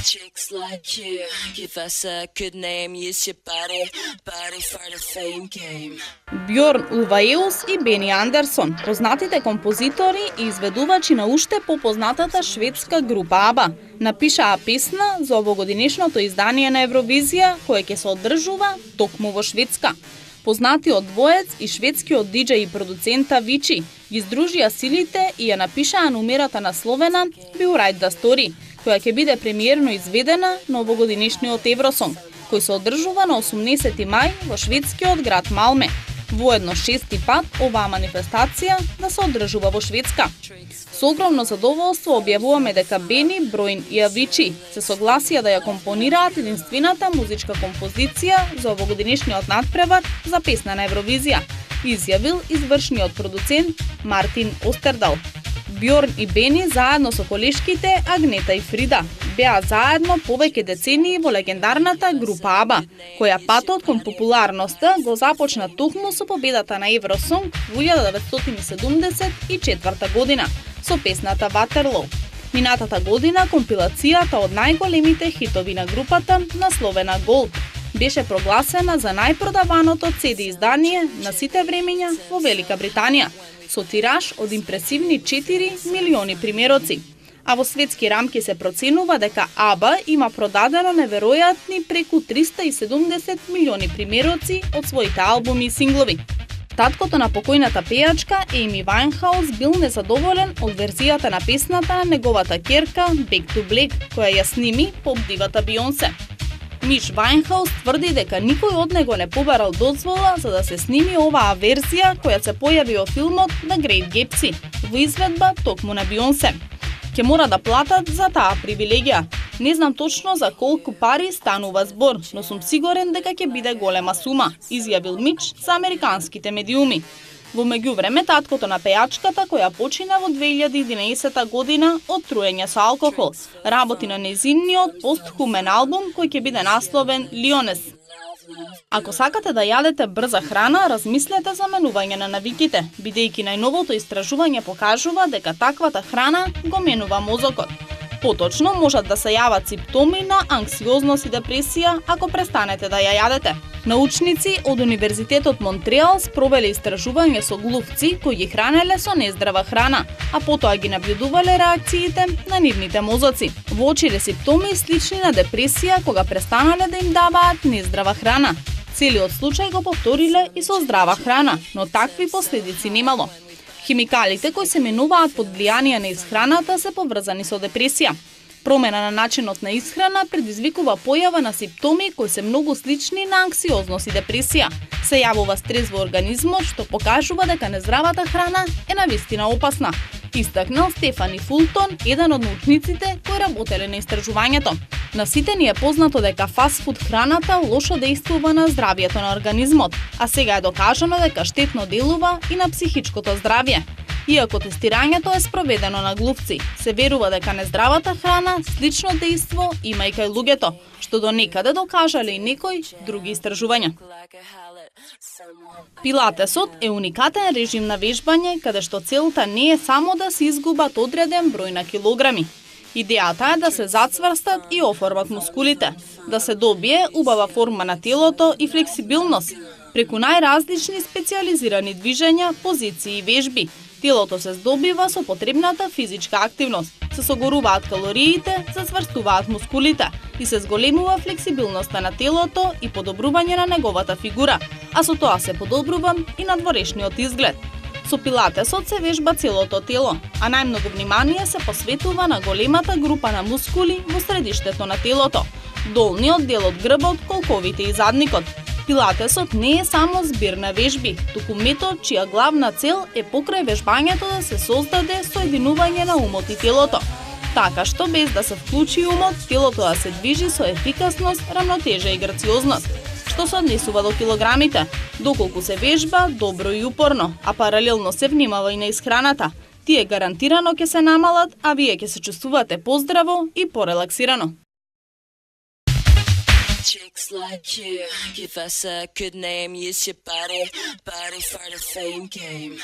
Chicks like you, give us a good name, use your body for the fame game. Бьорн Улваеус и Бени Андерсон, познатите композитори и изведувачи на уште попознатата шведска група ABBA, напишаа песна за овогодинешното издание на Евровизија, кое ќе се одржува токму во Шведска. Познатиот двоец и шведскиот диџеј и продуцент Avicii ги здружија силите и ја напишаа numерата насловена Be Right the Story, која ќе биде премиерно изведена на овогодинешниот Евросонг, кој се одржува на 18 мај во шведскиот град Малме. Воедно 6-ти пат оваа манифестација да се одржува во Шведска. Со огромно задоволство објавуваме дека Бени, Броин и Avicii се согласија да ја компонираат единствената музичка композиција за овогодинешниот надпревар за песна на Евровизија, изјавил извршниот продуцент Мартин Остердал. Бьорн и Бени заедно со колешките Агнета и Фрида беа заедно повеќе децении во легендарната група ABBA, која патот кон популарноста го започна токму со победата на Евросонг во 1974 година со песната Waterloo. Минатата година компилацијата од најголемите хитови на групата, насловена Gold, беше прогласена за најпродаваното CD издание на сите времења во Велика Британија, со тираж од импресивни 4 милиони примероци. А во светски рамки се проценува дека ABBA има продадено неверојатни преку 370 милиони примероци од своите албуми и синглови. Таткото на покојната пејачка Еми Вајнхаус бил незадоволен од верзијата на песната на неговата ќерка Back to Black, која ја сними поп дивата Бионсе. Миш Вајнхаус тврди дека никој од него не побарал дозвола за да се сними оваа верзија која се појави во филмот The Great Gatsby во изведба токму на Бионсе. Ке мора да платат за таа привилегија. Не знам точно за колку пари станува збор, но сум сигурен дека ќе биде голема сума, изјавил Мич за американските медиуми. Во меѓувреме, таткото на пејачката, која почина во 2011 година од труење со алкохол, работи на незинниот постхумен албум кој ќе биде насловен Лионес. Ако сакате да јадете брза храна, размислете за менување на навиките, бидејќи најновото истражување покажува дека таквата храна го менува мозокот. Поточно можат да се јават симптоми на анксиозност и депресија ако престанете да ја јадете. Научници од Универзитетот Монтреал спровеле истражување со глувци кои ги хранеле со нездрава храна, а потоа ги набљудувале реакциите на нивните мозоци. Воочиле симптоми слични на депресија кога престанале да им даваат нездрава храна. Целиот случај го повториле и со здрава храна, но такви последици немало. Химикалите кои се менуваат под влијание на исхраната се поврзани со депресија. Промена на начинот на исхрана предизвикува појава на симптоми кои се многу слични на анксиозност и депресија. Се јавува стрес во организмот што покажува дека нездравата храна е навистина опасна, истакнал Стефани Фултон, еден од научниците кои работеле на истражувањето. На сите ни е познато дека фастфуд храната лошо дејствува на здравјето на организмот, а сега е докажано дека штетно делува и на психичкото здравје. Иако тестирањето е спроведено на глувци, се верува дека нездравата храна слично дејство има и кај луѓето, што до некаде докажале и некои други истражувања. Пилатесот е уникатен режим на вежбање, каде што целта не е само да се изгубат одреден број на килограми. Идејата е да се зацврстат и оформат мускулите, да се добие убава форма на телото и флексибилност, преку најразлични специализирани движења, позиции и вежби. Телото се здобива со потребната физичка активност, се согоруваат калориите, зацврстуваат мускулите и се зголемува флексибилноста на телото и подобрување на неговата фигура, а со тоа се подобрува и надворешниот изглед. Со пилатесот се вежба целото тело, а најмногу внимание се посветува на големата група на мускули во средиштето на телото, долниот дел од грбот, колковите и задникот. Пилатесот не е само збир на вежби, туку метод чија главна цел е покрај вежбањето да се создаде соединување на умот и телото, така што без да се вклучи умот, телото да се движи со ефикасност, рамнотежа и грациозност, што се однесува до килограмите, доколку се вежба добро и упорно, а паралелно се внимава и на исхраната. Тие гарантирано ќе се намалат, а вие ќе се чувствувате поздраво и порелаксирано. Chicks like you, give us a good name, use your body for the fame game.